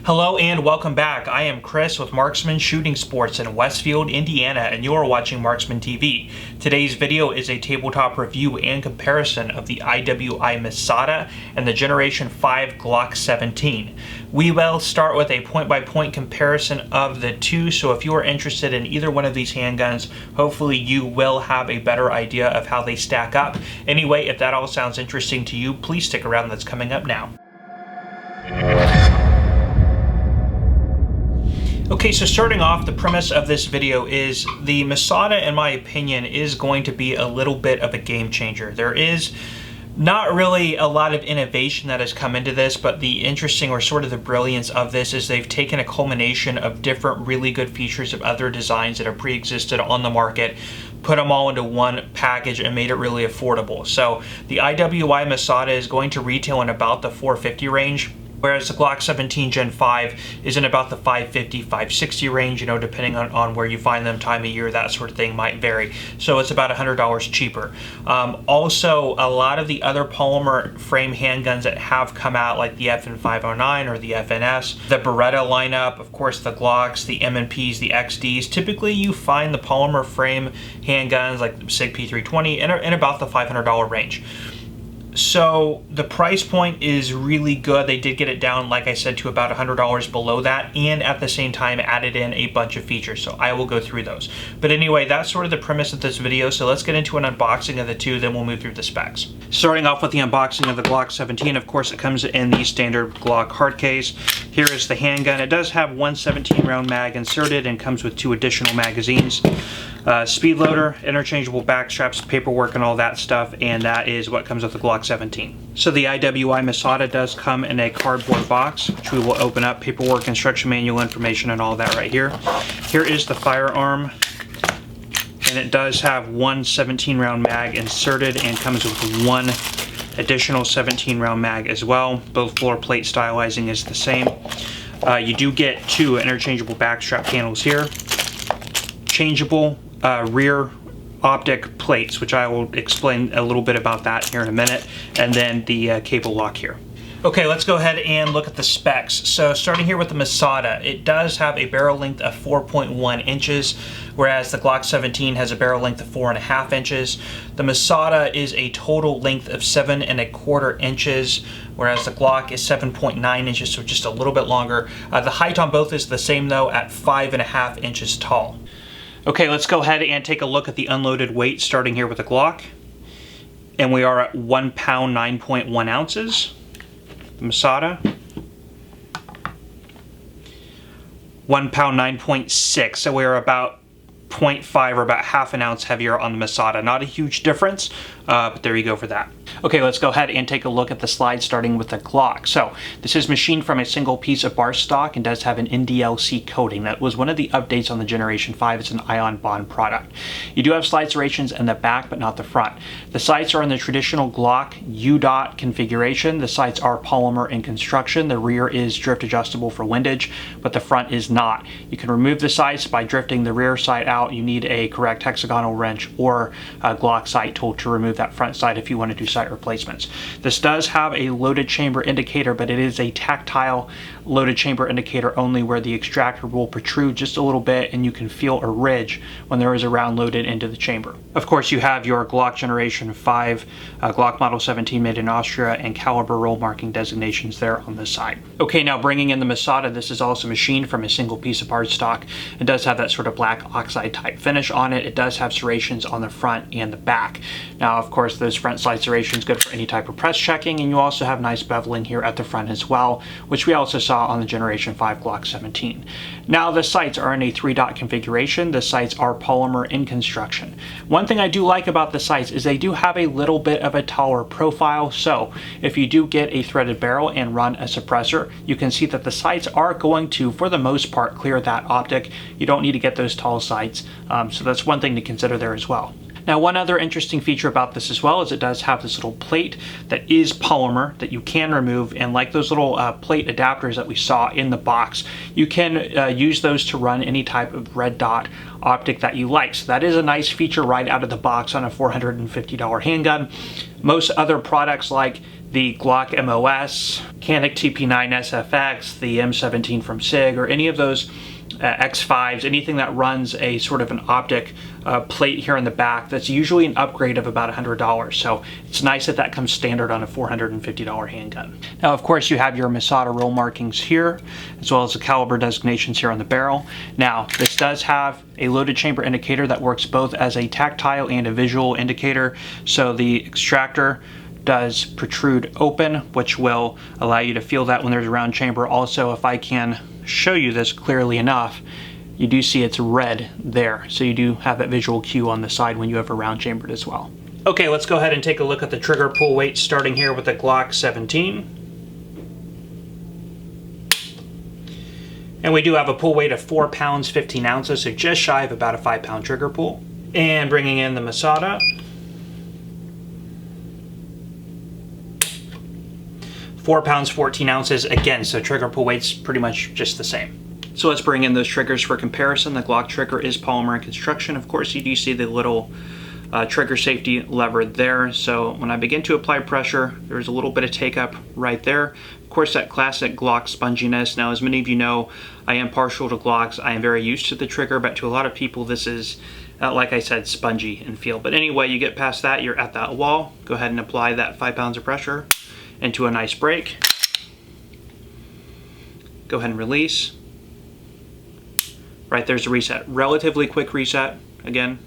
Hello and welcome back. I am Chris with Marksman Shooting Sports in Westfield, Indiana, and you are watching Marksman TV. Today's video is a tabletop review and comparison of the IWI Masada and the Generation 5 Glock 17. We will start with a point-by-point comparison of the two, so if you are interested in either one of these handguns, hopefully you will have a better idea of how they stack up. Anyway, if that all sounds interesting to you, please stick around. That's coming up now. Okay, so starting off, the premise of this video is the Masada, in my opinion, is going to be a little bit of a game changer. There is not really a lot of innovation that has come into this, but the interesting or sort of the brilliance of this is they've taken a culmination of different really good features of other designs that have pre-existed on the market, put them all into one package and made it really affordable. So the IWI Masada is going to retail in about the $450 range, whereas the Glock 17 Gen 5 is in about the $550, $560 range, depending on where you find them, time of year, that sort of thing might vary. So it's about $100 cheaper. Also, a lot of the other polymer frame handguns that have come out, like the FN509 or the FNS, the Beretta lineup, of course the Glocks, the M&Ps, the XDs, typically you find the polymer frame handguns like the SIG P320 in about the $500 range. So the price point is really good. They did get it down, like I said, to about $100 below that, and at the same time added in a bunch of features. So I will go through those. But anyway, that's sort of the premise of this video. So let's get into an unboxing of the two, then we'll move through the specs. Starting off with the unboxing of the Glock 17, of course, it comes in the standard Glock hard case. Here is the handgun. It does have one 17-round mag inserted and comes with two additional magazines. Speed loader, interchangeable back straps, paperwork, and all that stuff, and that is what comes with the Glock 17. So the IWI Masada does come in a cardboard box, which we will open up. Paperwork, instruction manual, information, and all that right here. Here is the firearm, and it does have one 17-round mag inserted and comes with one additional 17-round mag as well. Both floor plate stylizing is the same. You do get two interchangeable backstrap panels here. Changeable rear optic plates, which I will explain a little bit about that here in a minute, and then the cable lock here. Okay, let's go ahead and look at the specs. So starting here with the Masada, it does have a barrel length of 4.1 inches, whereas the Glock 17 has a barrel length of 4.5 inches. The Masada is a total length of 7.25 inches, whereas the Glock is 7.9 inches, so just a little bit longer. The height on both is the same though, at 5.5 inches tall. Okay, let's go ahead and take a look at the unloaded weight, starting here with the Glock. And we are at 1 pound, 9.1 ounces. The Masada. 1 pound, 9.6. So we are about 0.5 or about half an ounce heavier on the Masada. Not a huge difference, but there you go for that. Okay, let's go ahead and take a look at the slide, starting with the Glock. So this is machined from a single piece of bar stock and does have an NDLC coating. That was one of the updates on the Generation 5. It's an ion bond product. You do have slide serrations in the back, but not the front. The sights are in the traditional Glock U-dot configuration. The sights are polymer in construction. The rear is drift adjustable for windage, but the front is not. You can remove the sights by drifting the rear sight out. You need a correct hexagonal wrench or a Glock sight tool to remove that front sight if you want to do sight replacements. This does have a loaded chamber indicator, but it is a tactile loaded chamber indicator only, where the extractor will protrude just a little bit and you can feel a ridge when there is a round loaded into the chamber. Of course, you have your Glock Generation 5, Glock Model 17 made in Austria, and caliber roll marking designations there on the side. Okay, now bringing in the Masada, this is also machined from a single piece of hard stock. It does have that sort of black oxide type finish on it. It does have serrations on the front and the back. Now, of course, those front slide serrations good for any type of press checking, and you also have nice beveling here at the front as well, which we also saw on the Generation 5 Glock 17. Now the sights are in a 3-dot configuration. The sights are polymer in construction. One thing I do like about the sights is they do have a little bit of a taller profile, so if you do get a threaded barrel and run a suppressor, you can see that the sights are going to, for the most part, clear that optic. You don't need to get those tall sights, so that's one thing to consider there as well. Now, one other interesting feature about this as well is it does have this little plate that is polymer that you can remove, and like those little plate adapters that we saw in the box, you can use those to run any type of red dot optic that you like. So that is a nice feature right out of the box on a $450 handgun. Most other products like the Glock MOS, Canik TP9 SFX, the M17 from SIG, or any of those X5s, anything that runs a sort of an optic plate here in the back, that's usually an upgrade of about $100. So it's nice that that comes standard on a $450 handgun. Now, of course, you have your Masada roll markings here, as well as the caliber designations here on the barrel. Now, this does have a loaded chamber indicator that works both as a tactile and a visual indicator. So the extractor does protrude open, which will allow you to feel that when there's a round chamber. Also, if I can show you this clearly enough, you do see it's red there. So you do have that visual cue on the side when you have a round chambered as well. Okay, let's go ahead and take a look at the trigger pull weight, starting here with the Glock 17. And we do have a pull weight of 4 pounds, 15 ounces, so just shy of about a 5-pound trigger pull. And bringing in the Masada. 4 pounds, 14 ounces, again, so trigger pull weight's pretty much just the same. So let's bring in those triggers for comparison. The Glock trigger is polymer in construction. Of course, you do see the little trigger safety lever there. So when I begin to apply pressure, there's a little bit of take up right there. Of course, that classic Glock sponginess. Now, as many of you know, I am partial to Glocks. I am very used to the trigger, but to a lot of people, this is, like I said, spongy in feel. But anyway, you get past that, you're at that wall. Go ahead and apply that 5 pounds of pressure into a nice break. Go ahead and release. Right, there's a reset. Relatively quick reset. Again,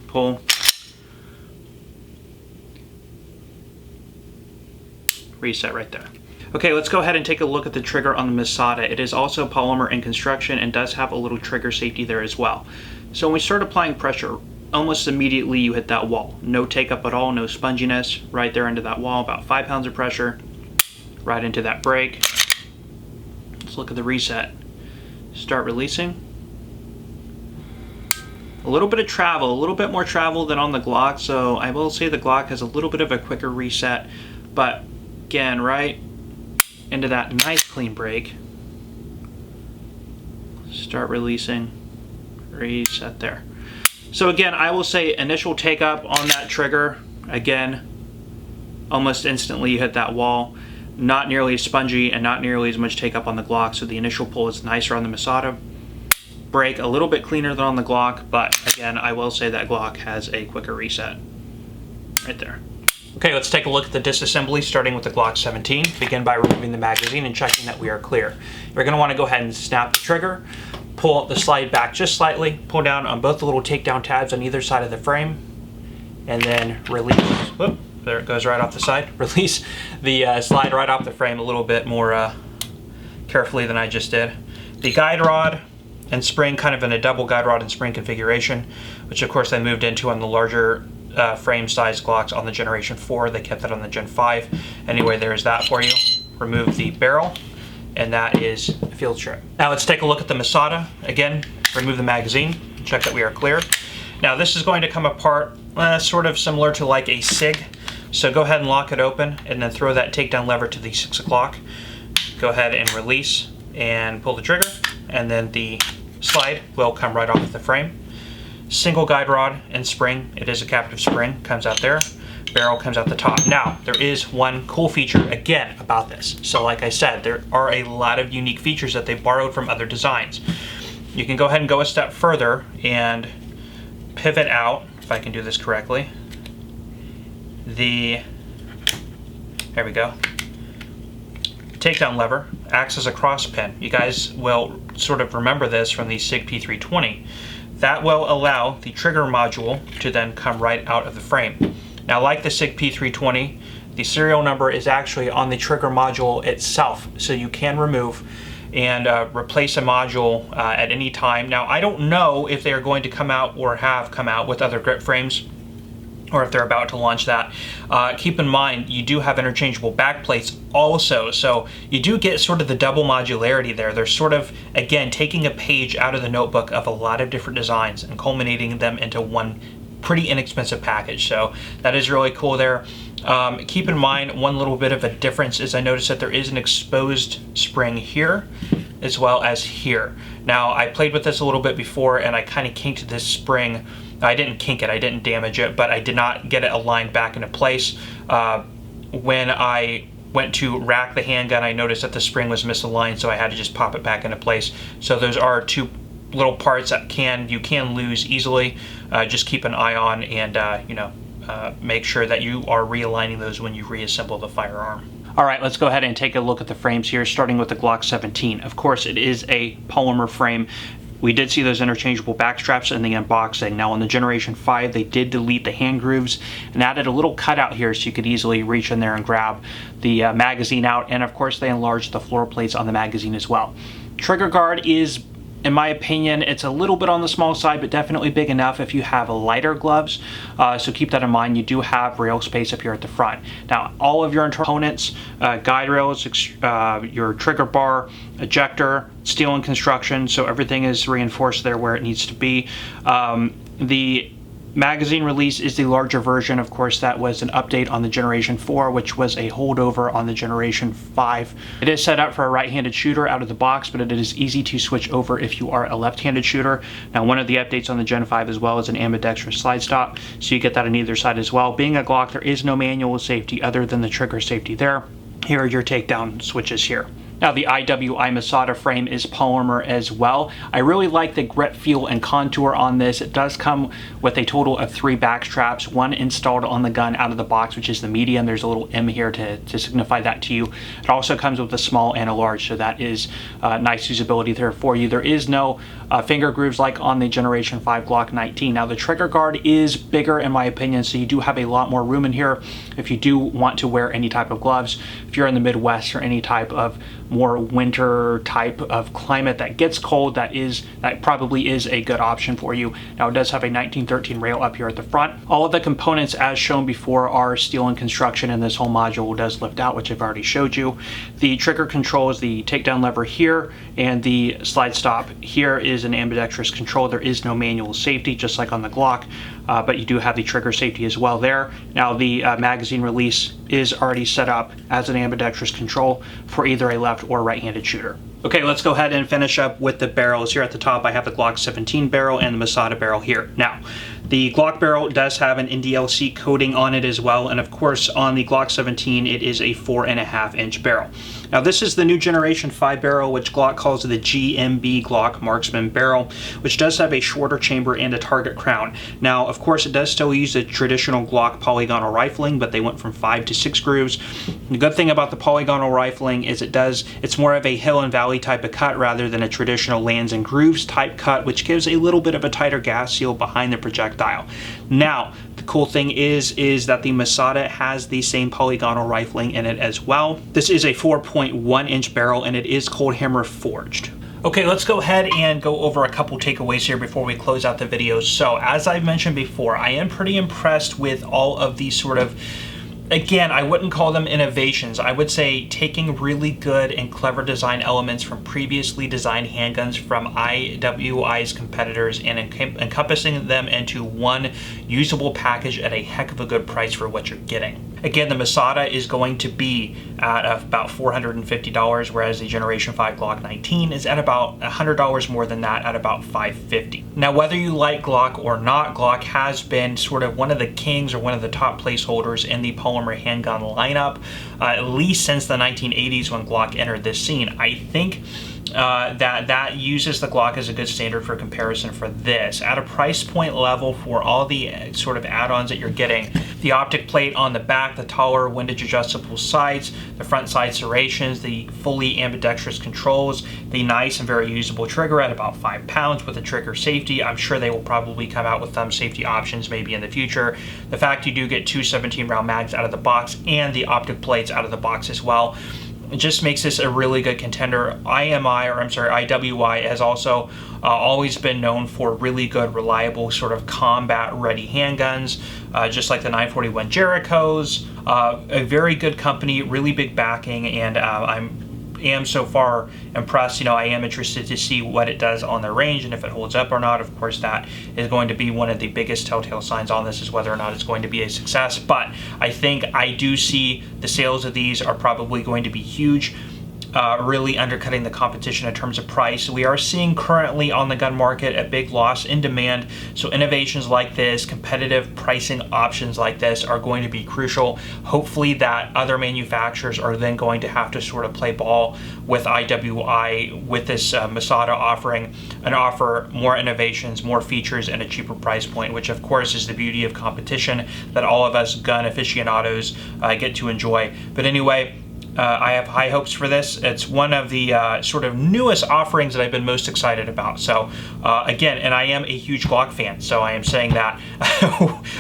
pull. Reset right there. Okay, let's go ahead and take a look at the trigger on the Masada. It is also polymer in construction and does have a little trigger safety there as well. So when we start applying pressure, almost immediately you hit that wall. No take up at all, no sponginess, right there into that wall, about 5 pounds of pressure, right into that break. Let's look at the reset. Start releasing. A little bit of travel, a little bit more travel than on the Glock, so I will say the Glock has a little bit of a quicker reset, but again, right into that nice clean break. Start releasing, reset there. So again, I will say initial take up on that trigger, again, almost instantly you hit that wall. Not nearly as spongy and not nearly as much take up on the Glock, so the initial pull is nicer on the Masada. Break a little bit cleaner than on the Glock, but again, I will say that Glock has a quicker reset right there. Okay, let's take a look at the disassembly, starting with the Glock 17. Begin by removing the magazine and checking that we are clear. You're going to want to go ahead and snap the trigger, pull the slide back just slightly, pull down on both the little takedown tabs on either side of the frame, and then release. Whoop, there it goes right off the side. Release the slide right off the frame a little bit more carefully than I just did. The guide rod and spring, kind of in a double guide rod and spring configuration, which of course they moved into on the larger frame size Glocks on the Generation 4. They kept that on the Gen 5. Anyway, there's that for you. Remove the barrel, and that is a field strip. Now let's take a look at the Masada. Again, remove the magazine, check that we are clear. Now this is going to come apart sort of similar to like a SIG. So go ahead and lock it open and then throw that takedown lever to the 6 o'clock. Go ahead and release and pull the trigger, and then the slide will come right off the frame. Single guide rod and spring. It is a captive spring, comes out there. Barrel comes out the top. Now, there is one cool feature, again, about this. So like I said, there are a lot of unique features that they borrowed from other designs. You can go ahead and go a step further and pivot out, if I can do this correctly. There we go. Takedown lever acts as a cross pin. You guys will sort of remember this from the SIG P320. That will allow the trigger module to then come right out of the frame. Now, like the SIG P320, the serial number is actually on the trigger module itself, so you can remove and replace a module at any time. Now, I don't know if they are going to come out or have come out with other grip frames, or if they're about to launch that. Keep in mind, you do have interchangeable back plates also, so you do get sort of the double modularity there. They're sort of, again, taking a page out of the notebook of a lot of different designs and culminating them into one pretty inexpensive package, so that is really cool there. Keep in mind, one little bit of a difference is I noticed that there is an exposed spring here as well as here. Now, I played with this a little bit before and I kind of kinked this spring. I didn't kink it, I didn't damage it, but I did not get it aligned back into place. when I went to rack the handgun, I noticed that the spring was misaligned, so I had to just pop it back into place. So those are two little parts that you can lose easily. Just keep an eye on and make sure that you are realigning those when you reassemble the firearm. All right, let's go ahead and take a look at the frames here, starting with the Glock 17. Of course, it is a polymer frame. We did see those interchangeable back straps in the unboxing. Now on the Generation 5, they did delete the hand grooves and added a little cutout here so you could easily reach in there and grab the magazine out. And of course, they enlarged the floor plates on the magazine as well. Trigger guard is, in my opinion, it's a little bit on the small side, but definitely big enough if you have lighter gloves. So keep that in mind. You do have rail space up here at the front. Now, all of your components, guide rails, your trigger bar, ejector, steel and construction, so everything is reinforced there where it needs to be. The magazine release is the larger version. Of course, that was an update on the Generation 4, which was a holdover on the Generation 5. It is set up for a right-handed shooter out of the box, but it is easy to switch over if you are a left-handed shooter. Now, one of the updates on the Gen 5 as well is an ambidextrous slide stop, so you get that on either side as well. Being a Glock, there is no manual safety other than the trigger safety there. Here are your takedown switches here. Now the IWI Masada frame is polymer as well. I really like the grip feel and contour on this. It does come with a total of 3 back straps, one installed on the gun out of the box, which is the medium. There's a little M here to signify that to you. It also comes with a small and a large, so that is nice usability there for you. There is no finger grooves like on the Generation 5 Glock 19. Now the trigger guard is bigger in my opinion, so you do have a lot more room in here if you do want to wear any type of gloves. If you're in the Midwest or any type of more winter type of climate that gets cold, that probably is a good option for you. Now it does have a 1913 rail up here at the front. All of the components as shown before are steel in construction, and this whole module does lift out, which I've already showed you. The trigger controls the takedown lever here, and the slide stop here is an ambidextrous control. There is no manual safety, just like on the Glock, but you do have the trigger safety as well there. Now the magazine release is already set up as an ambidextrous control for either a left or right-handed shooter. Okay, let's go ahead and finish up with the barrels. Here at the top, I have the Glock 17 barrel and the Masada barrel here. Now, the Glock barrel does have an NDLC coating on it as well, and of course on the Glock 17 it is a 4.5-inch barrel. Now this is the new Generation 5 barrel, which Glock calls the GMB Glock Marksman barrel, which does have a shorter chamber and a target crown. Now of course it does still use the traditional Glock polygonal rifling, but they went from 5 to 6 grooves. The good thing about the polygonal rifling is it's more of a hill and valley type of cut rather than a traditional lands and grooves type cut, which gives a little bit of a tighter gas seal behind the projectile. Now the cool thing is that the Masada has the same polygonal rifling in it as well. This is a 4.1-inch barrel and it is cold hammer forged. Okay, let's go ahead and go over a couple takeaways here before we close out the video. So as I've mentioned before, I am pretty impressed with all of these sort of, again, I wouldn't call them innovations. I would say taking really good and clever design elements from previously designed handguns from IWI's competitors and encompassing them into one usable package at a heck of a good price for what you're getting. Again, the Masada is going to be at about $450, whereas the Generation 5 Glock 19 is at about $100 more than that at about $550. Now, whether you like Glock or not, Glock has been sort of one of the kings or one of the top placeholders in the polymer handgun lineup, at least since the 1980s when Glock entered this scene. I think that uses the Glock as a good standard for comparison for this. At a price point level for all the sort of add-ons that you're getting, the optic plate on the back, the taller windage adjustable sights, the front side serrations, the fully ambidextrous controls, the nice and very usable trigger at about 5 pounds with the trigger safety. I'm sure they will probably come out with thumb safety options maybe in the future. The fact you do get 2 17-round mags out of the box and the optic plates out of the box as well, it just makes this a really good contender. IWI has also always been known for really good, reliable, sort of combat-ready handguns, just like the 941 Jerichos. A very good company, really big backing, and I am so far impressed. I am interested to see what it does on the range and if it holds up or not. Of course, that is going to be one of the biggest telltale signs on this, is whether or not it's going to be a success. But I think I do see the sales of these are probably going to be huge. really undercutting the competition in terms of price. We are seeing currently on the gun market a big loss in demand, so innovations like this, competitive pricing options like this are going to be crucial. Hopefully that other manufacturers are then going to have to sort of play ball with IWI with this Masada offering and offer more innovations, more features, and a cheaper price point, which of course is the beauty of competition that all of us gun aficionados get to enjoy. But anyway, I have high hopes for this. It's one of the sort of newest offerings that I've been most excited about. So again, and I am a huge Glock fan, so I am saying that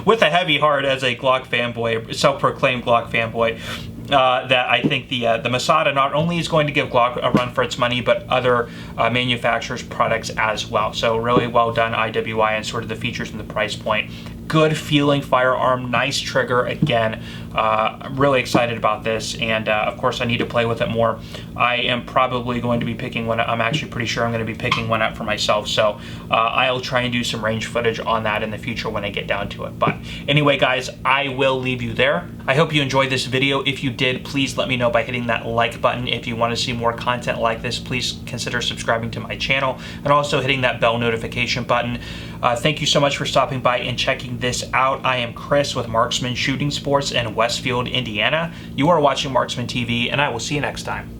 with a heavy heart as a Glock fanboy, self-proclaimed Glock fanboy, that I think the Masada not only is going to give Glock a run for its money, but other manufacturers' products as well. So really well done, IWI, and sort of the features and the price point. Good feeling firearm, nice trigger again. I'm really excited about this, and of course I need to play with it more. I am probably going to be picking one up. I'm actually pretty sure I'm going to be picking one up for myself, so I'll try and do some range footage on that in the future when I get down to it. But anyway guys, I will leave you there. I hope you enjoyed this video. If you did, please let me know by hitting that like button. If you want to see more content like this, please consider subscribing to my channel and also hitting that bell notification button. Thank you so much for stopping by and checking this out. I am Chris with Marksman Shooting Sports in Westfield, Indiana. You are watching Marksman TV, and I will see you next time.